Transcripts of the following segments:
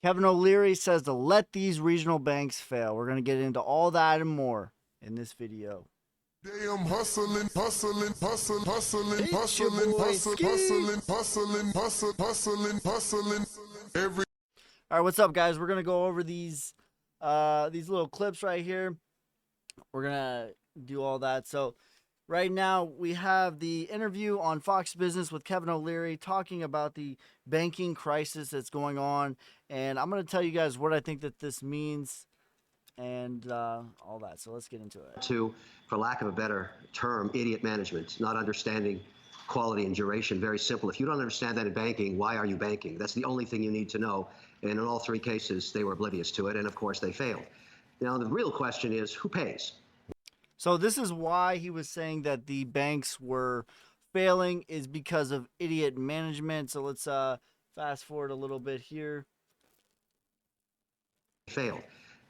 Kevin O'Leary says to let these regional banks fail. We're going to get into all that and more in this video. Damn hustling, hustling, hustling, hustling, It's your hustling, boy, hustling, Ski. hustling, hustling, hustling, hustling. Every All right, what's up, guys? We're gonna go over these little clips right here. We're gonna do all that. So, right now we have the interview on Fox Business with Kevin O'Leary talking about the banking crisis that's going on, and I'm gonna tell you guys what I think that this means and all that. So let's get into it. To, for lack of a better term, idiot management, not understanding quality and duration. Very simple. If you don't understand that in banking, why are you banking? That's the only thing you need to know. And in all three cases, they were oblivious to it, and of course they failed. Now, the real question is, who pays? So this is why he was saying that the banks were failing, is because of idiot management. So let's fast forward a little bit here. Failed.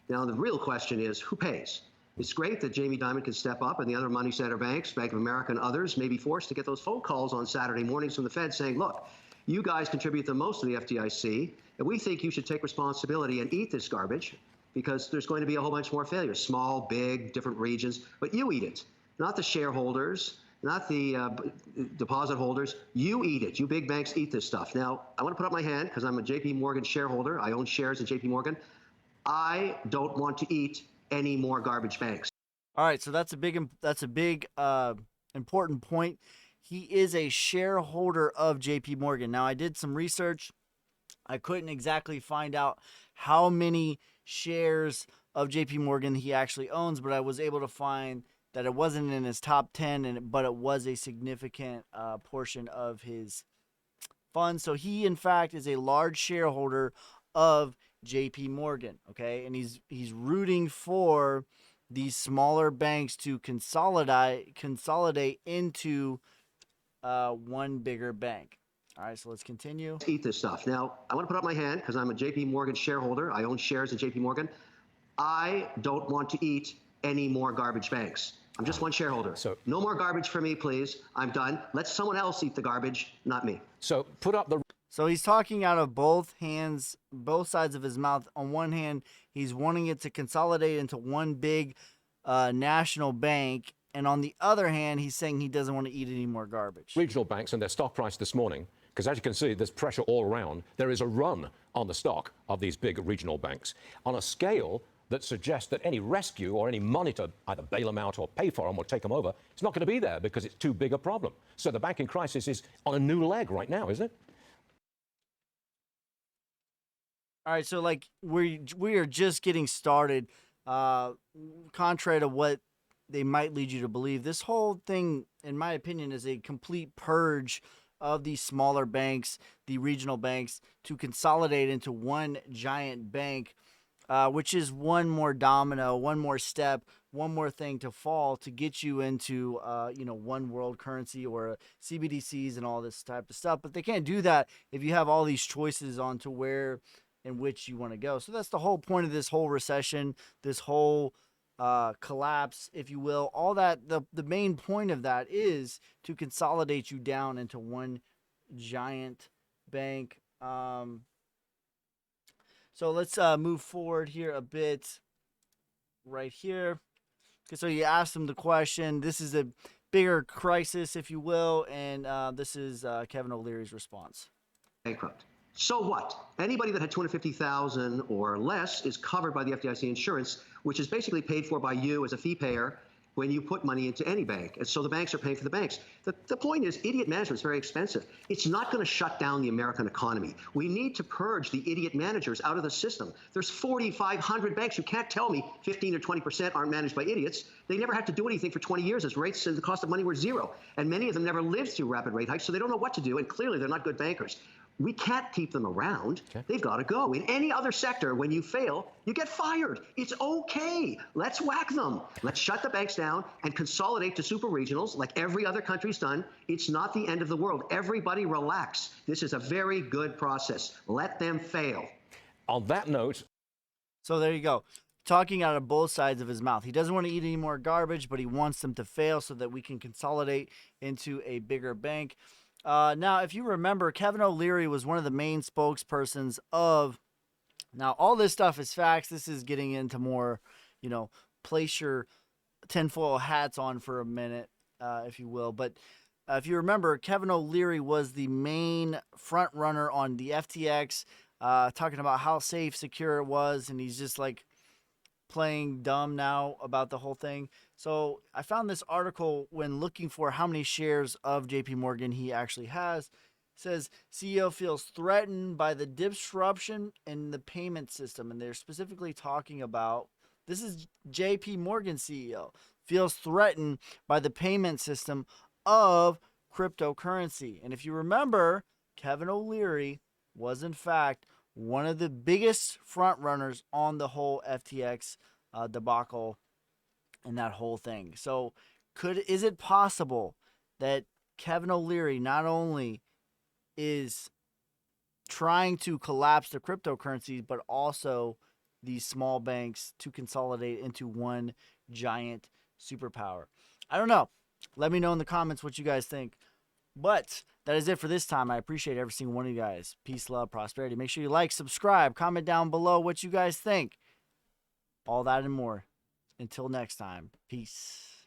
Now, the real question is, who pays? It's great that Jamie Dimon can step up and the other money center banks, Bank of America and others, may be forced to get those phone calls on Saturday mornings from the Fed saying, look, you guys contribute the most to the FDIC, and we think you should take responsibility and eat this garbage because there's going to be a whole bunch more failures, small, big, different regions, but you eat it, not the shareholders, not the deposit holders. You eat it. You big banks eat this stuff. Now, I want to put up my hand because I'm a JP Morgan shareholder. I own shares in JP Morgan. I don't want to eat any more garbage banks. All right, so that's a big important point. He is a shareholder of JP Morgan. Now, I did some research. I couldn't exactly find out how many shares of JP Morgan he actually owns, but I was able to find that it wasn't in his top 10, but it was a significant portion of his funds. So he, in fact, is a large shareholder of JP Morgan, okay? And he's rooting for these smaller banks to consolidate into one bigger bank. All right, so let's continue. Eat this stuff. Now, I want to put up my hand because I'm a JP Morgan shareholder. I own shares in JP Morgan. I don't want to eat any more garbage banks. I'm just one shareholder. So no more garbage for me, please. I'm done. Let someone else eat the garbage, not me. So put up the... So he's talking out of both hands, both sides of his mouth. On one hand, he's wanting it to consolidate into one big national bank. And on the other hand, he's saying he doesn't want to eat any more garbage. Regional banks and their stock price this morning, because as you can see, there's pressure all around. There is a run on the stock of these big regional banks on a scale that suggests that any rescue or any money to either bail them out or pay for them or take them over, it's not going to be there because it's too big a problem. So the banking crisis is on a new leg right now, isn't it? All right, so like we are just getting started. Contrary to what they might lead you to believe, this whole thing, in my opinion, is a complete purge of these smaller banks, the regional banks, to consolidate into one giant bank, which is one more domino, one more step, one more thing to fall to get you into, one world currency or CBDCs and all this type of stuff. But they can't do that if you have all these choices on to where in which you want to go. So that's the whole point of this whole recession, this whole collapse, if you will. All that, the main point of that is to consolidate you down into one giant bank. So let's move forward here a bit right here. Okay, so you asked him the question. This is a bigger crisis, if you will, and this is Kevin O'Leary's response. Bankrupt. So what? Anybody that had $250,000 or less is covered by the FDIC insurance, which is basically paid for by you as a fee payer when you put money into any bank. And so the banks are paying for the banks. The point is, idiot management is very expensive. It's not going to shut down the American economy. We need to purge the idiot managers out of the system. There's 4,500 banks. You can't tell me 15 or 20% aren't managed by idiots. They never had to do anything for 20 years as rates and the cost of money were zero. And many of them never lived through rapid rate hikes, so they don't know what to do. And clearly, they're not good bankers. We can't keep them around. Okay. They've got to go. In any other sector, when you fail, you get fired. It's okay. Let's whack them. Let's shut the banks down and consolidate to super regionals like every other country's done. It's not the end of the world. Everybody relax. This is a very good process. Let them fail. On that note. So there you go. Talking out of both sides of his mouth. He doesn't want to eat any more garbage, but he wants them to fail so that we can consolidate into a bigger bank. Now, if you remember, Kevin O'Leary was one of the main spokespersons of Now, all this stuff is facts. This is getting into more, place your tinfoil hats on for a minute, if you will. But if you remember, Kevin O'Leary was the main front runner on the FTX, talking about how safe, secure it was, and he's just like playing dumb now about the whole thing. So I found this article when looking for how many shares of JP Morgan he actually has. It says CEO feels threatened by the disruption in the payment system. And they're specifically talking about, this is JP Morgan CEO, feels threatened by the payment system of cryptocurrency. And if you remember, Kevin O'Leary was in fact one of the biggest front runners on the whole FTX debacle and that whole thing. So, is it possible that Kevin O'Leary not only is trying to collapse the cryptocurrencies, but also these small banks to consolidate into one giant superpower? I don't know. Let me know in the comments what you guys think. But that is it for this time. I appreciate every single one of you guys. Peace, love, prosperity. Make sure you like, subscribe, comment down below what you guys think. All that and more. Until next time, peace.